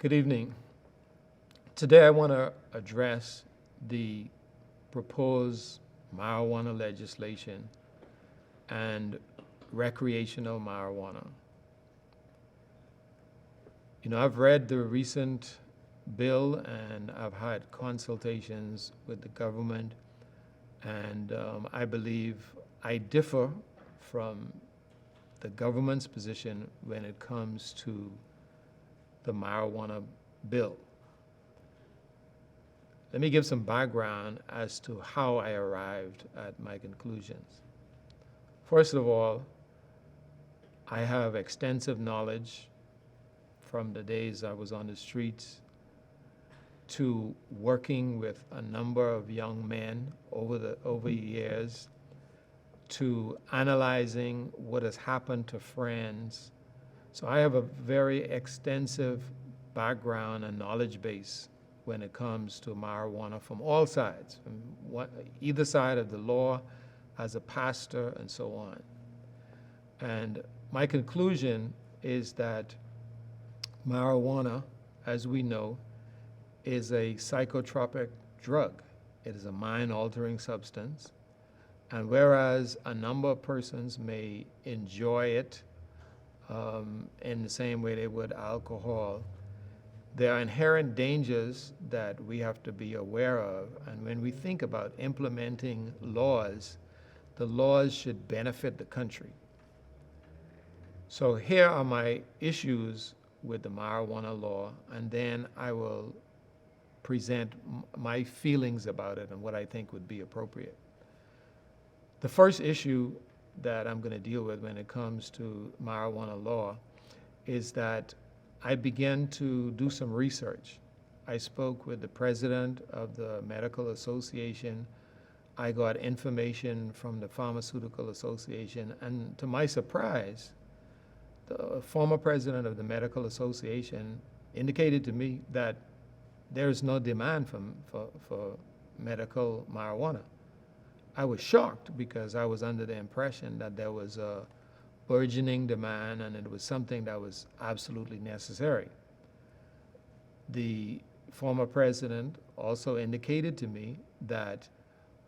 Good evening. Today I want to address the proposed marijuana legislation and recreational marijuana. I've read the recent bill and I've had consultations with the government, and I believe I differ from the government's position when it comes to the marijuana bill. Let me give some background as to how I arrived at my conclusions. First of all, I have extensive knowledge from the days I was on the streets to working with a number of young men over years, to analyzing what has happened to friends. So I have a very extensive background and knowledge base when it comes to marijuana from all sides, from either side of the law, as a pastor, and so on. And my conclusion is that marijuana, as we know, is a psychotropic drug. It is a mind-altering substance. And whereas a number of persons may enjoy it in the same way they would alcohol, there are inherent dangers that we have to be aware of. And when we think about implementing laws, the laws should benefit the country. So here are my issues with the marijuana law, and then I will present my feelings about it and what I think would be appropriate. The first issue that I'm going to deal with when it comes to marijuana law is that I began to do some research. I spoke with the president of the Medical Association. I got information from the Pharmaceutical Association, and to my surprise, the former president of the Medical Association indicated to me that there is no demand for medical marijuana. I was shocked because I was under the impression that there was a burgeoning demand and it was something that was absolutely necessary. The former president also indicated to me that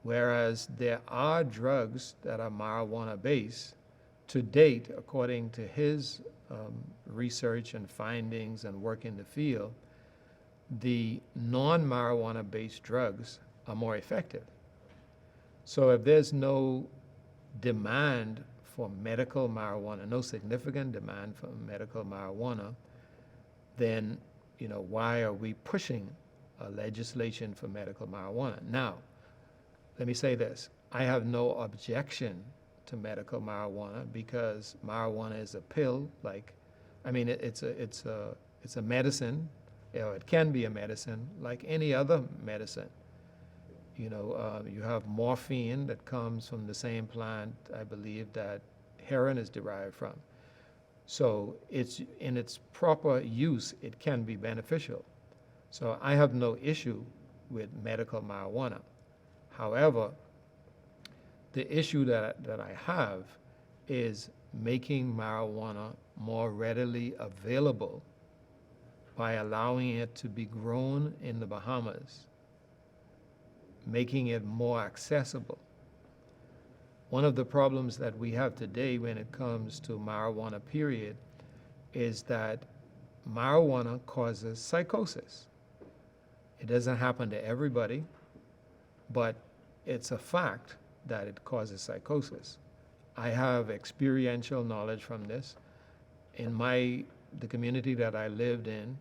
whereas there are drugs that are marijuana-based, to date, according to his research and findings and work in the field, the non-marijuana-based drugs are more effective. So if there's no demand for medical marijuana, no significant demand for medical marijuana, then why are we pushing a legislation for medical marijuana? Now, let me say this. I have no objection to medical marijuana because marijuana is a pill. It's a medicine. It can be a medicine like any other medicine. You have morphine that comes from the same plant, I believe, that heroin is derived from. So it's in its proper use, it can be beneficial. So I have no issue with medical marijuana. However, the issue that I have is making marijuana more readily available by allowing it to be grown in the Bahamas, making it more accessible. One of the problems that we have today when it comes to marijuana, period, is that marijuana causes psychosis. It doesn't happen to everybody, but it's a fact that it causes psychosis. I have experiential knowledge from this. In the community that I lived in,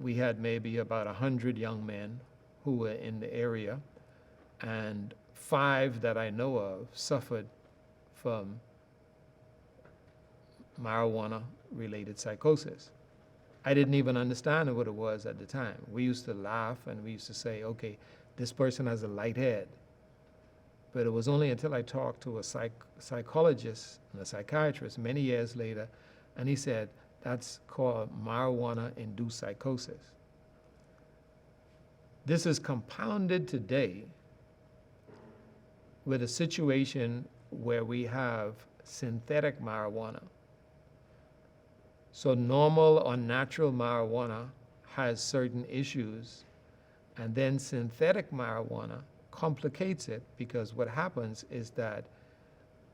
we had maybe about 100 young men who were in the area, and 5 that I know of suffered from marijuana-related psychosis. I didn't even understand what it was at the time. We used to laugh and we used to say, okay, this person has a light head. But it was only until I talked to a psychologist and a psychiatrist many years later, and he said, that's called marijuana-induced psychosis. This is compounded today with a situation where we have synthetic marijuana. So normal or natural marijuana has certain issues, and then synthetic marijuana complicates it, because what happens is that,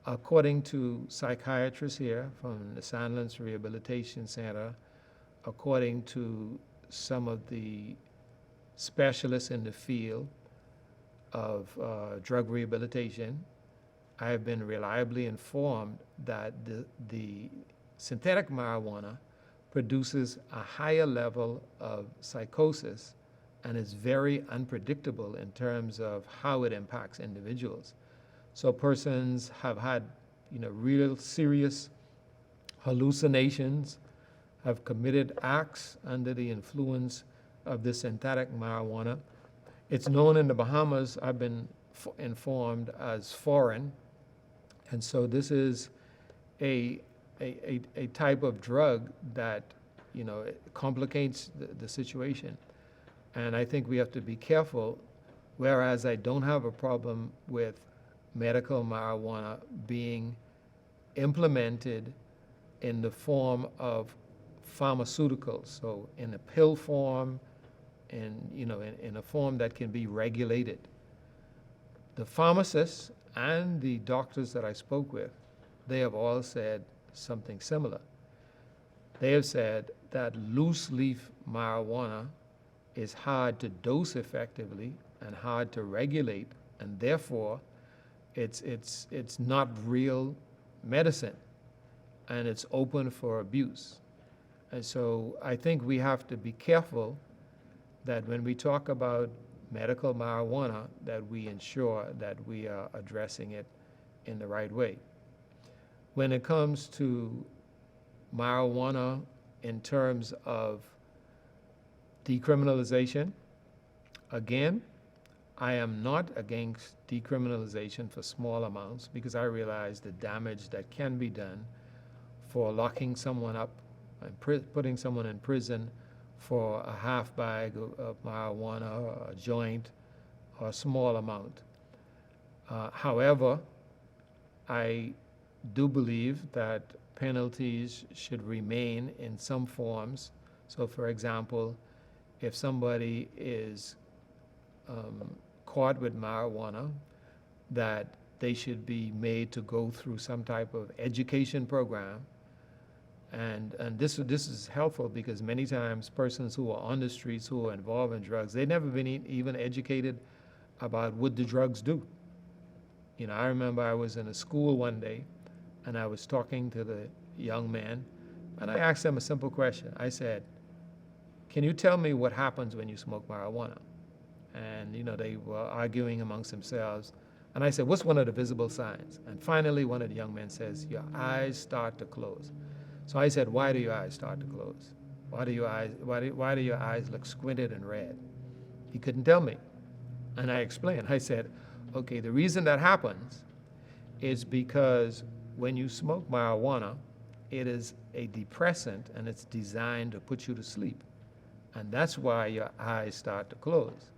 according to psychiatrists here from the Sandlands Rehabilitation Center, according to some of the specialists in the field of drug rehabilitation, I have been reliably informed that the synthetic marijuana produces a higher level of psychosis and is very unpredictable in terms of how it impacts individuals. So persons have had, real serious hallucinations, have committed acts under the influence of the synthetic marijuana. It's known in the Bahamas, I've been informed, as foreign. And so this is a type of drug that, it complicates the situation. And I think we have to be careful, whereas I don't have a problem with medical marijuana being implemented in the form of pharmaceuticals, so in a pill form, in a form that can be regulated. The pharmacists and the doctors that I spoke with, they have all said something similar. They have said that loose leaf marijuana is hard to dose effectively and hard to regulate, and therefore it's not real medicine, and it's open for abuse. And so I think we have to be careful that when we talk about medical marijuana, that we ensure that we are addressing it in the right way. When it comes to marijuana in terms of decriminalization, again, I am not against decriminalization for small amounts, because I realize the damage that can be done for locking someone up and putting someone in prison for a half bag of marijuana or a joint or a small amount. However, I do believe that penalties should remain in some forms. So, for example, if somebody is caught with marijuana, that they should be made to go through some type of education program. And this is helpful, because many times persons who are on the streets, who are involved in drugs, they've never been even educated about what the drugs do. I remember I was in a school one day, and I was talking to the young man, and I asked them a simple question. I said, "Can you tell me what happens when you smoke marijuana?" And they were arguing amongst themselves. And I said, "What's one of the visible signs?" And finally, one of the young men says, "Your eyes start to close." So I said, "Why do your eyes start to close? Why do your eyes look squinted and red?" He couldn't tell me. And I explained. I said, "Okay, the reason that happens is because when you smoke marijuana, it is a depressant, and it's designed to put you to sleep. And that's why your eyes start to close.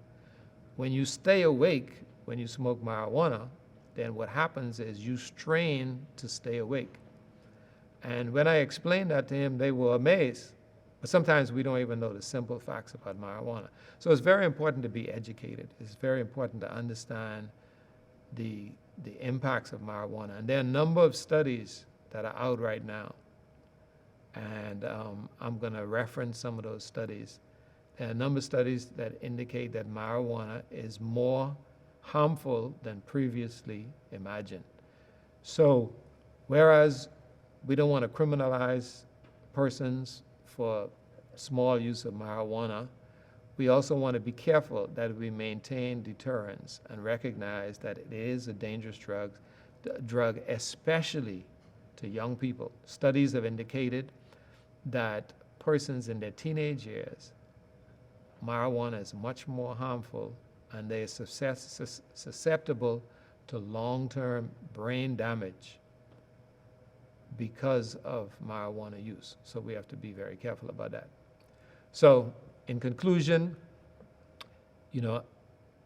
When you stay awake, when you smoke marijuana, then what happens is you strain to stay awake." And when I explained that to him, they were amazed. But sometimes we don't even know the simple facts about marijuana. So it's very important to be educated. It's very important to understand the impacts of marijuana. And there are a number of studies that are out right now. And I'm going to reference some of those studies. There are a number of studies that indicate that marijuana is more harmful than previously imagined. So, whereas we don't want to criminalize persons for small use of marijuana, we also want to be careful that we maintain deterrence and recognize that it is a dangerous drug, especially to young people. Studies have indicated that persons in their teenage years, marijuana is much more harmful, and they are susceptible to long-term brain damage because of marijuana use. So we have to be very careful about that. So in conclusion,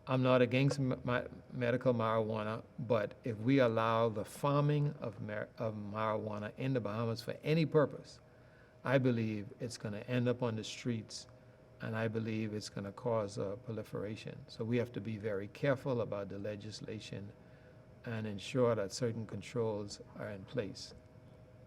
I'm not against medical marijuana, but if we allow the farming of marijuana in the Bahamas for any purpose, I believe it's going to end up on the streets, and I believe it's going to cause a proliferation. So we have to be very careful about the legislation and ensure that certain controls are in place.